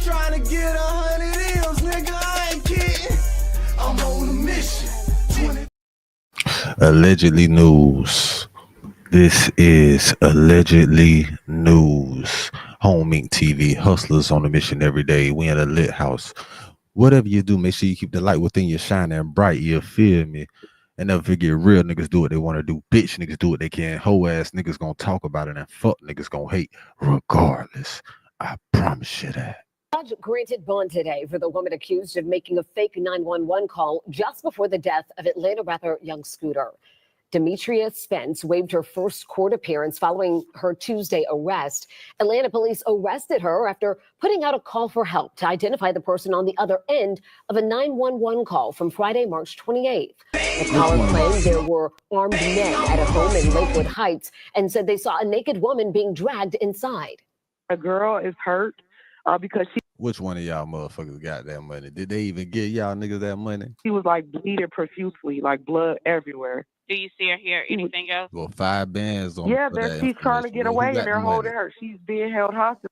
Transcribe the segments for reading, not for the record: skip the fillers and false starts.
Trying to get 100 M's, nigga, I ain't kidding. I'm on a mission. Allegedly news. This is allegedly news. Home Inc. TV. Hustlers on a mission every day. We in a lit house. Whatever you do, make sure you keep the light within you shining bright. You feel me? And never forget, real niggas do what they want to do. Bitch niggas do what they can. Hoe ass niggas gonna talk about it, and fuck niggas gonna hate regardless. I promise you that. Judge granted bond today for the woman accused of making a fake 911 call just before the death of Atlanta rapper Young Scooter. Demetria Spence waived her first court appearance following her Tuesday arrest. Atlanta police arrested her after putting out a call for help to identify the person on the other end of a 911 call from Friday, March 28th. The caller claimed there were armed men at a home in Lakewood Heights and said they saw a naked woman being dragged inside. A girl is hurt because Which one of y'all motherfuckers got that money? Did they even give y'all niggas that money? she was like bleeding profusely, like blood everywhere. Do you see or hear anything else? Well, 5 bands on. Yeah, for that she's trying to information. get Well, who away got and they're the money? holding her. She's being held hostage.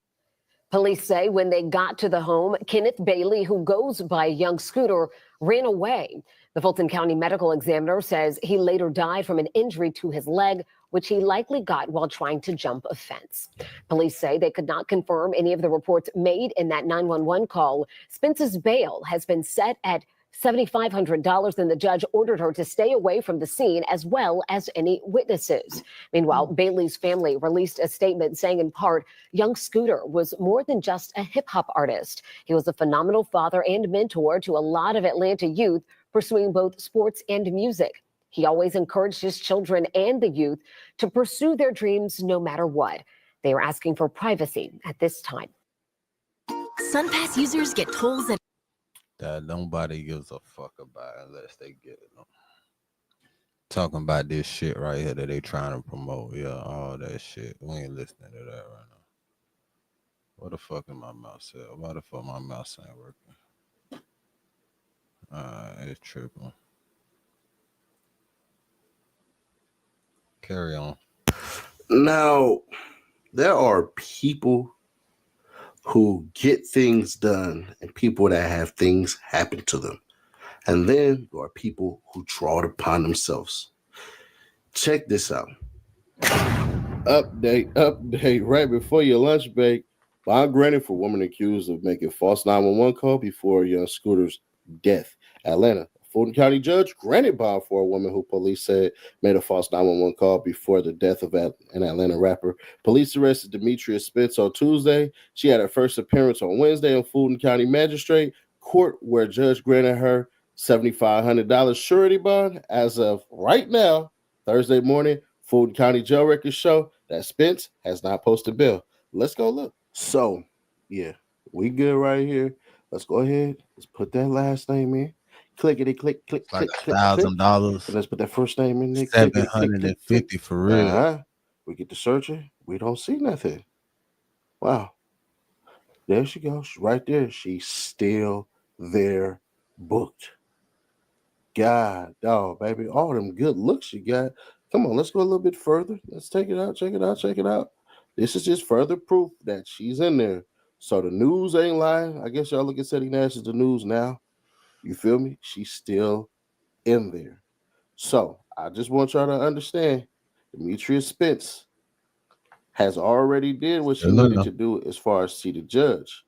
Police say when they got to the home, Kenneth Bailey, who goes by Young Scooter, ran away. The Fulton County Medical Examiner says he later died from an injury to his leg, which he likely got while trying to jump a fence. Police say they could not confirm any of the reports made in that 911 call. Spence's bail has been set at $7,500, and the judge ordered her to stay away from the scene as well as any witnesses. Meanwhile, Bailey's family released a statement saying in part, Young Scooter was more than just a hip hop artist. He was a phenomenal father and mentor to a lot of Atlanta youth pursuing both sports and music. He always encouraged his children and the youth to pursue their dreams no matter what. They are asking for privacy at this time. SunPass users get tolls That nobody gives a fuck about unless they get it. Talking about this shit right here that they trying to promote. Yeah, all that shit. We ain't listening to that right now. What the fuck is my mouse at? Why the fuck my mouse ain't working? It's tripping. Carry on. Now, there are people who get things done and people that have things happen to them. And then there are people who draw it upon themselves. Check this out. Update. Right before your lunch break, bond granted for woman accused of making false 911 call before Young Scooter's death. Atlanta. Fulton County judge granted bond for a woman who police said made a false 911 call before the death of an Atlanta rapper. Police arrested Demetria Spence on Tuesday. She had her first appearance on Wednesday in Fulton County Magistrate Court, where judge granted her $7,500 surety bond. As of right now, Thursday morning, Fulton County jail records show that Spence has not posted bail. Let's go look. So, yeah, we good right here. Let's go ahead. Let's put that last name in. Clickety click, click, It's like click, $1,000. Let's put that first name in there. $750 for real. We get to searching. We don't see nothing. Wow. There she goes. Right there. She's still there, booked. God, dog, baby. All them good looks you got. Come on, let's go a little bit further. Let's take it out. Check it out. Check it out. This is just further proof that she's in there. So the news ain't lying. I guess y'all look at City Nash as the news now. You feel me? She's still in there. So I just want y'all to understand, Demetria Spence has already did what she needed to do as far as see the judge.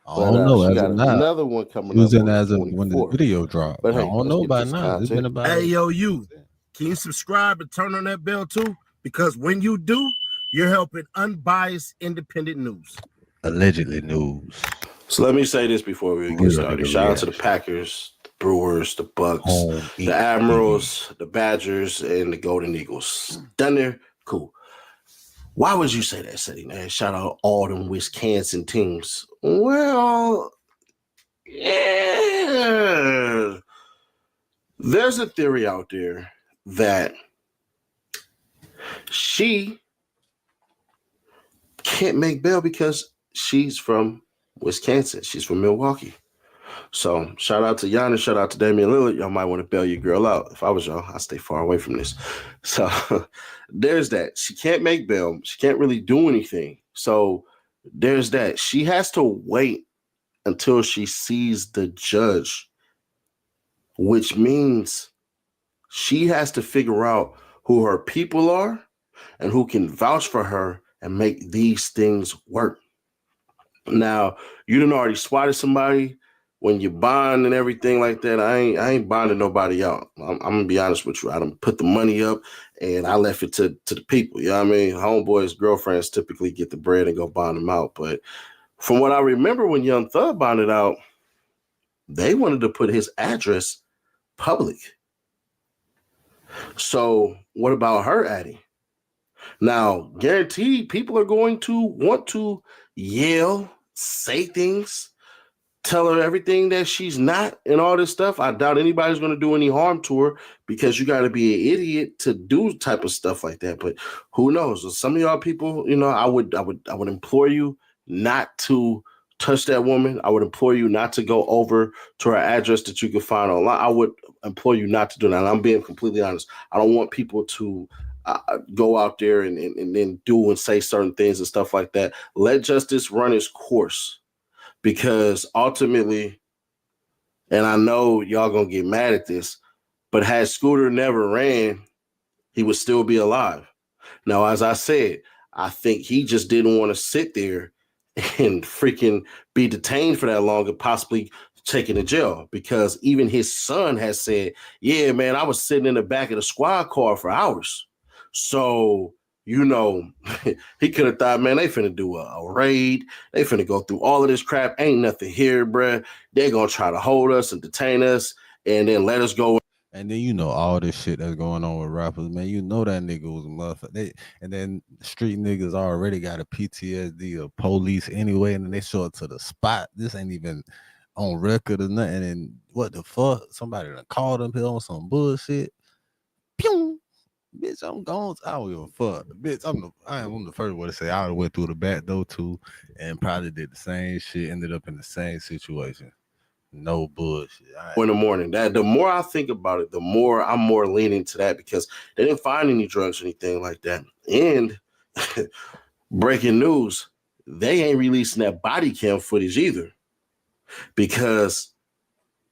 I don't know. She As got of now, another one coming she was up in on as the of when the 24th. video dropped. But I hey, don't let's know get about this now. It's been content. about. Hey, yo, you. Can you subscribe and turn on that bell too? Because when you do, you're helping unbiased, independent news. Allegedly news. So let me say this before we get started. Shout out to the Packers, the Brewers, the Bucks, the Admirals, the Badgers, and the Golden Eagles. Done there? Cool. Why would you say that, City Nash? Shout out all them Wisconsin teams. Well, yeah. There's a theory out there that she can't make bail because she's from Wisconsin. She's from Milwaukee. So shout out to Giannis, shout out to Damian Lillard. Y'all might want to bail your girl out. If I was y'all, I'd stay far away from this. So there's that. She can't make bail. She can't really do anything. So there's that. She has to wait until she sees the judge, which means she has to figure out who her people are and who can vouch for her and make these things work. Now, you done already swatted somebody. When you bond and everything like that, I ain't bonding nobody out. I'm gonna be honest with you. I done put the money up and I left it to the people. You know what I mean? Homeboys, girlfriends typically get the bread and go bond them out. But from what I remember when Young Thug bonded out, they wanted to put his address public. So what about her Addie? Now, guaranteed people are going to want to yell, say things, tell her everything that she's not and all this stuff. I doubt anybody's going to do any harm to her because you got to be an idiot to do type of stuff like that. But who knows? Some of y'all people, you know, I would implore you not to touch that woman. I would implore you not to go over to her address that you can find online. I would implore you not to do that. And I'm being completely honest. I don't want people to go out there and then do and say certain things and stuff like that. Let justice run its course. Because ultimately, and I know y'all gonna get mad at this, but had Scooter never ran, he would still be alive. Now, as I said, I think he just didn't want to sit there and freaking be detained for that long and possibly taken to jail. Because even his son has said, yeah, man, I was sitting in the back of the squad car for hours. So, you know, he could have thought, man, they finna do a raid. They finna go through all of this crap. Ain't nothing here, bruh. They're going to try to hold us and detain us and then let us go. And then, you know, all this shit that's going on with rappers, man, you know that nigga was a motherfucker. And then street niggas already got a PTSD of police anyway, and then they show it to the spot. This ain't even on record or nothing. And what the fuck? Somebody done called him here on some bullshit. Pew! Bitch, I'm gone. I don't give a fuck. Bitch, I'm the first one to say I would have went through the back door too and probably did the same shit, ended up in the same situation. No bullshit. In the morning. That the more I think about it, the more I'm more leaning to that because they didn't find any drugs or anything like that. And breaking news, they ain't releasing that body cam footage either because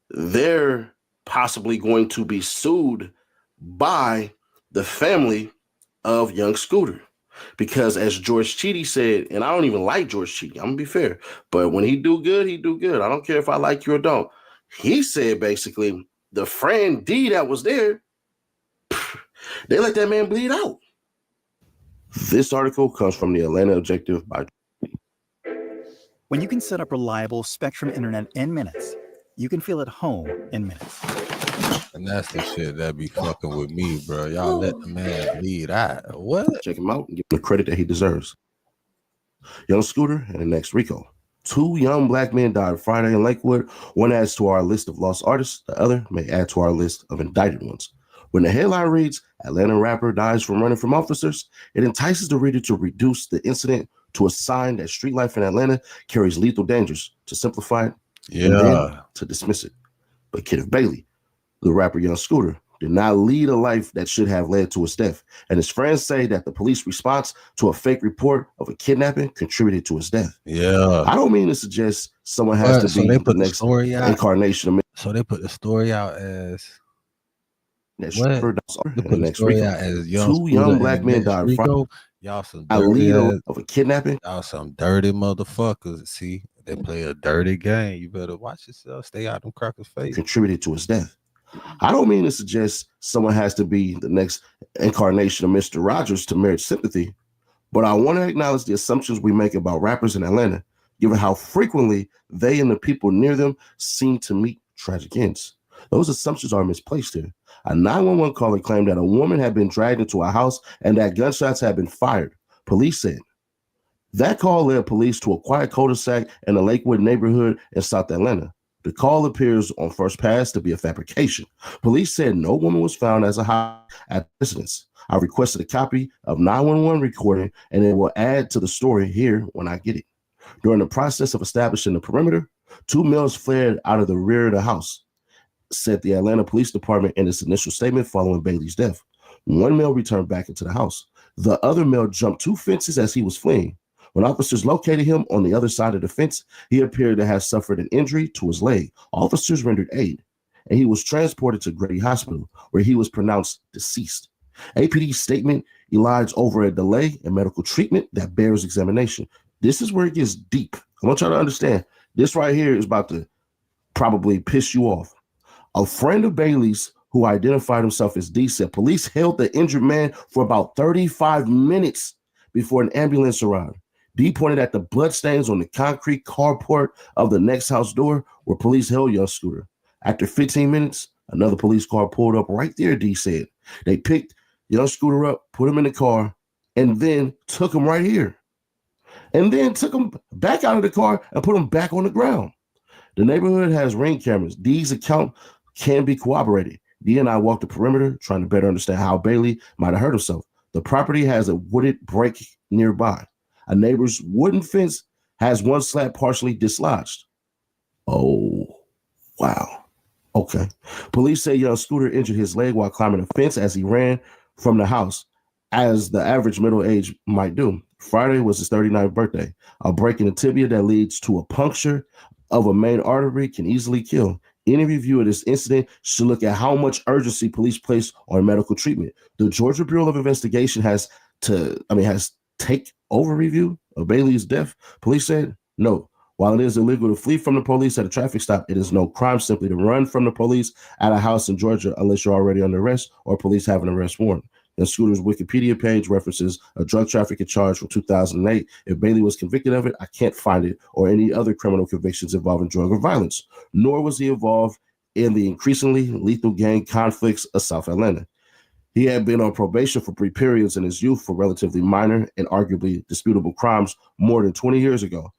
they're possibly going to be sued by the family of Young Scooter. Because as George Chidi said, and I don't even like George Chidi, I'm gonna be fair, but when he do good, he do good. I don't care if I like you or don't. He said basically the friend D that was there, they let that man bleed out. This article comes from the Atlanta Objective by. When you can set up reliable Spectrum internet in minutes, you can feel at home in minutes. And that's the shit that be fucking with me, bro. Y'all let the man lead out. What? Check him out and give him the credit that he deserves. Young Scooter and the next Rico. 2 young black men died Friday in Lakewood. One adds to our list of lost artists. The other may add to our list of indicted ones. When the headline reads, Atlanta rapper dies from running from officers, it entices the reader to reduce the incident to a sign that street life in Atlanta carries lethal dangers. To simplify it, and then to dismiss it. But Kenneth Bailey, the rapper Young Scooter, did not lead a life that should have led to his death. And his friends say that the police response to a fake report of a kidnapping contributed to his death. Yeah. I don't mean to suggest someone has to be the next incarnation of. So they put the story out as They put the story out as two young black men died Friday. Y'all some a dirty lead of a kidnapping. Y'all some dirty motherfuckers. See, they play a dirty game. You better watch yourself. Stay out them crackers' face. Contributed to his death. I don't mean to suggest someone has to be the next incarnation of Mr. Rogers to merit sympathy, but I want to acknowledge the assumptions we make about rappers in Atlanta, given how frequently they and the people near them seem to meet tragic ends. Those assumptions are misplaced here. A 911 caller claimed that a woman had been dragged into a house and that gunshots had been fired. Police said that call led police to a quiet cul-de-sac in the Lakewood neighborhood in South Atlanta. The call appears on first pass to be a fabrication. Police said no woman was found as a hostage at the residence. I requested a copy of 911 recording and it will add to the story here when I get it. During the process of establishing the perimeter, 2 males fled out of the rear of the house, said the Atlanta Police Department in its initial statement following Bailey's death. 1 male returned back into the house. The other male jumped 2 fences as he was fleeing. When officers located him on the other side of the fence, he appeared to have suffered an injury to his leg. Officers rendered aid, and he was transported to Grady Hospital, where he was pronounced deceased. APD's statement elides over a delay in medical treatment that bears examination. This is where it gets deep. I want y'all to understand, this right here is about to probably piss you off. A friend of Bailey's who identified himself as D said police held the injured man for about 35 minutes before an ambulance arrived. D pointed at the bloodstains on the concrete carport of the next house door where police held young Scooter. After 15 minutes, another police car pulled up right there, D said. They picked young Scooter up, put him in the car, and then took him right here. And then took him back out of the car and put him back on the ground. The neighborhood has ring cameras. D's account can be corroborated. D and I walked the perimeter trying to better understand how Bailey might have hurt himself. The property has a wooded break nearby. A neighbor's wooden fence has one slab partially dislodged. Oh, wow. Okay. Police say young Scooter injured his leg while climbing a fence as he ran from the house, as the average middle age might do. Friday was his 39th birthday. A break in the tibia that leads to a puncture of a main artery can easily kill. Any review of this incident should look at how much urgency police place on medical treatment. The Georgia Bureau of Investigation has take over review of Bailey's death. Police said no. While it is illegal to flee from the police at a traffic stop, it is no crime simply to run from the police at a house in Georgia unless you're already under arrest or police have an arrest warrant. And Scooter's Wikipedia page references a drug trafficking charge from 2008. If Bailey was convicted of it, I can't find it or any other criminal convictions involving drug or violence, nor was he involved in the increasingly lethal gang conflicts of South Atlanta. He had been on probation for brief periods in his youth for relatively minor and arguably disputable crimes more than 20 years ago.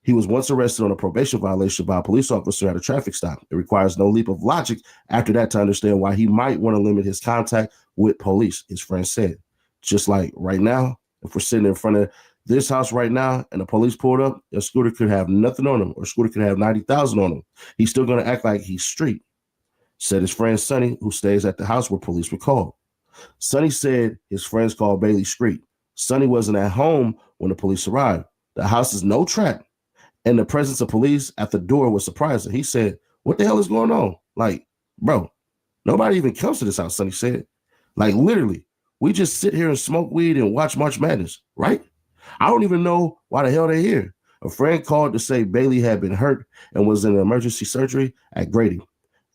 He was once arrested on a probation violation by a police officer at a traffic stop. It requires no leap of logic after that to understand why he might want to limit his contact with police, his friend said. Just like right now, if we're sitting in front of this house right now and the police pulled up, a Scooter could have nothing on him or Scooter could have 90,000 on him. He's still going to act like he's street, said his friend Sonny, who stays at the house where police were called. Sonny said his friends called Bailey street. Sonny wasn't at home when the police arrived. The house is no trap, and the presence of police at the door was surprising. He said, "What the hell is going on? Like, bro, nobody even comes to this house," Sonny said. Like, literally, we just sit here and smoke weed and watch March Madness, right? I don't even know why the hell they're here. A friend called to say Bailey had been hurt and was in emergency surgery at Grady.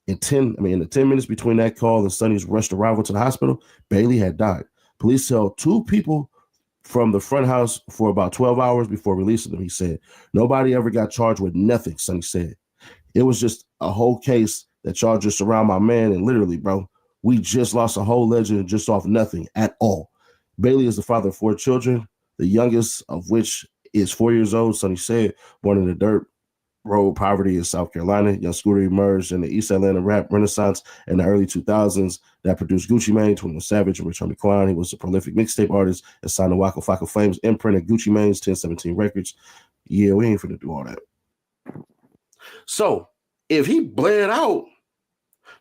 In the 10 minutes between that call and Sonny's rushed arrival to the hospital, Bailey had died. Police held two people from the front house for about 12 hours before releasing them, he said. Nobody ever got charged with nothing, Sonny said. It was just a whole case that y'all just surround my man, and literally, bro, we just lost a whole legend just off nothing at all. Bailey is the father of 4 children, the youngest of which is 4 years old, Sonny said, born in the dirt road poverty in South Carolina. Young Scooter emerged in the East Atlanta rap renaissance in the early 2000s that produced Gucci Mane, 21 Savage, and Return to Clown. He was a prolific mixtape artist and signed to Waka Flocka Flame's imprint at Gucci Mane's 1017 Records. Yeah, we ain't finna do all that. So if he bled out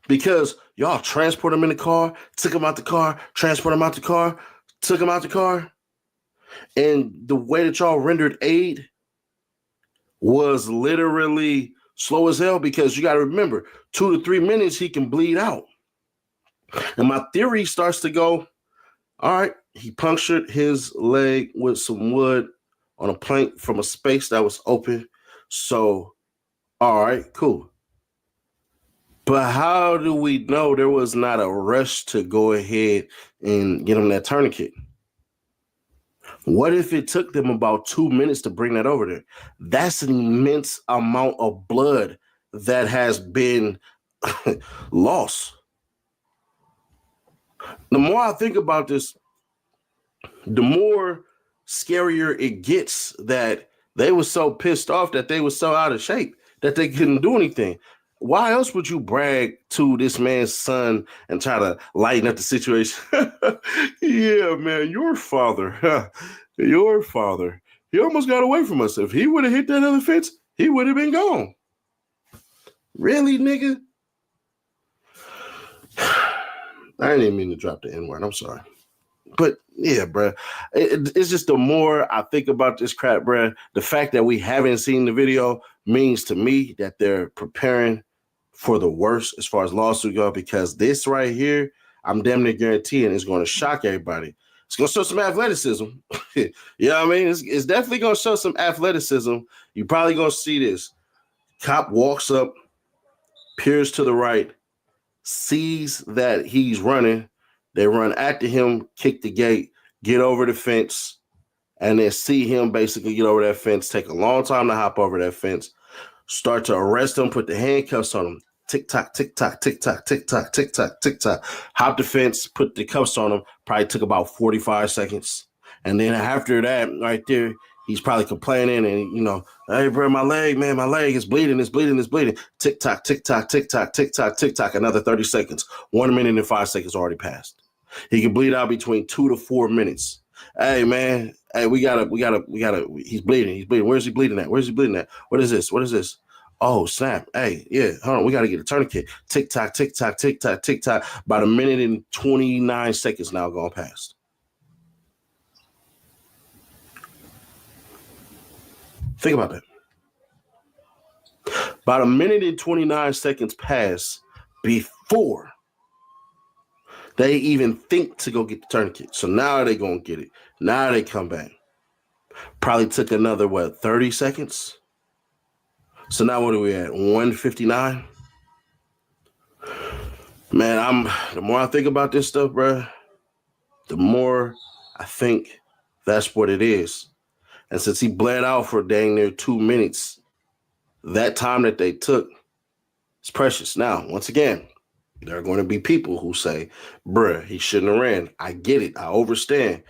because y'all transport him in the car, took him out the car, transport him out the car, took him out the car, and the way that y'all rendered aid was literally slow as hell, because you got to remember 2 to 3 minutes he can bleed out. And my theory starts to go, all right, he punctured his leg with some wood on a plank from a space that was open. So, all right, cool. But how do we know there was not a rush to go ahead and get him that tourniquet? What if it took them about 2 minutes to bring that over there? That's an immense amount of blood that has been lost. The more I think about this, the more scarier it gets that they were so pissed off, that they were so out of shape, that they couldn't do anything. Why else would you brag to this man's son and try to lighten up the situation? Yeah, man, your father, he almost got away from us. If he would have hit that other fence, he would have been gone. Really, nigga? I didn't even mean to drop the N-word. I'm sorry. But yeah, bro, it's just the more I think about this crap, bro, the fact that we haven't seen the video means to me that they're preparing for the worst as far as lawsuit go, because this right here, I'm damn near guaranteeing it's going to shock everybody. It's going to show some athleticism. You know what I mean? It's definitely going to show some athleticism. You're probably going to see this. Cop walks up, peers to the right, sees that he's running. They run after him, kick the gate, get over the fence, and then see him basically get over that fence, take a long time to hop over that fence, start to arrest him, put the handcuffs on him. Tick-tock, tick-tock, tick-tock, tick-tock, tick-tock, tick-tock. Hop the fence, put the cuffs on him. Probably took about 45 seconds. And then after that, right there, he's probably complaining and, you know, hey, bro, my leg, man, my leg is bleeding, it's bleeding, it's bleeding. Tick-tock, tick-tock, tick-tock, tick-tock, tick-tock. Another 30 seconds. 1 minute and 5 seconds already passed. He can bleed out between 2 to 4 minutes. Hey, man, hey, we gotta, he's bleeding. Where's he bleeding at? What is this? Oh, snap. Hey, yeah, hold on. We got to get a tourniquet. Tick-tock, tick-tock, tick-tock, tick-tock. About 1 minute and 29 seconds now gone past. Think about that. About 1 minute and 29 seconds pass before they even think to go get the tourniquet. So now they're going to get it. Now they come back. Probably took another, 30 seconds? So now what are we at? 159? Man, the more I think about this stuff, bro, the more I think that's what it is. And since he bled out for dang near 2 minutes, that time that they took is precious. Now, once again, there are going to be people who say, bruh, he shouldn't have ran. I get it. I understand.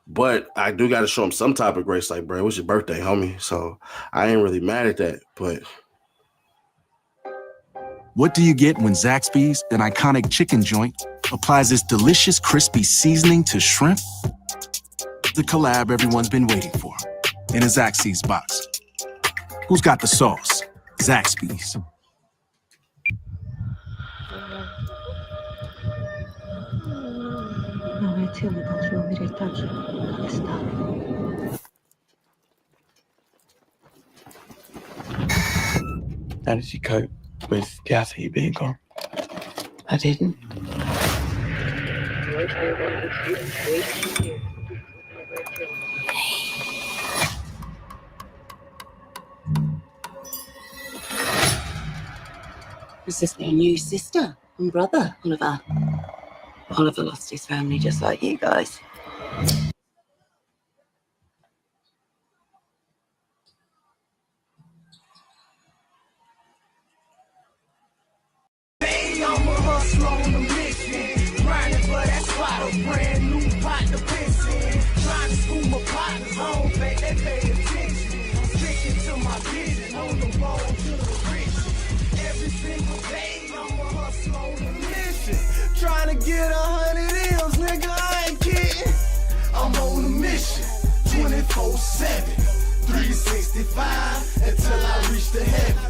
But I do got to show him some type of grace. Like, bro, it was your birthday, homie. So I ain't really mad at that. But what do you get when Zaxby's, an iconic chicken joint, applies this delicious crispy seasoning to shrimp? The collab everyone's been waiting for in a Zaxby's box. Who's got the sauce? Zaxby's. How did you cope with Kathy being gone? I didn't. Is this their new sister and brother, Oliver? Oliver lost his family just like you guys. Hey, I'm a hustler on a mission. Grinding for that spot, a brand new pot to piss in. Trying to school my partners home, they pay attention. I'm sticking to my vision on the road to the riches. Every single day, I'm a hustler on a mission. Trying to get 100 M's, nigga, I ain't kidding. I'm on a mission, 24/7, 365, until I reach the heaven.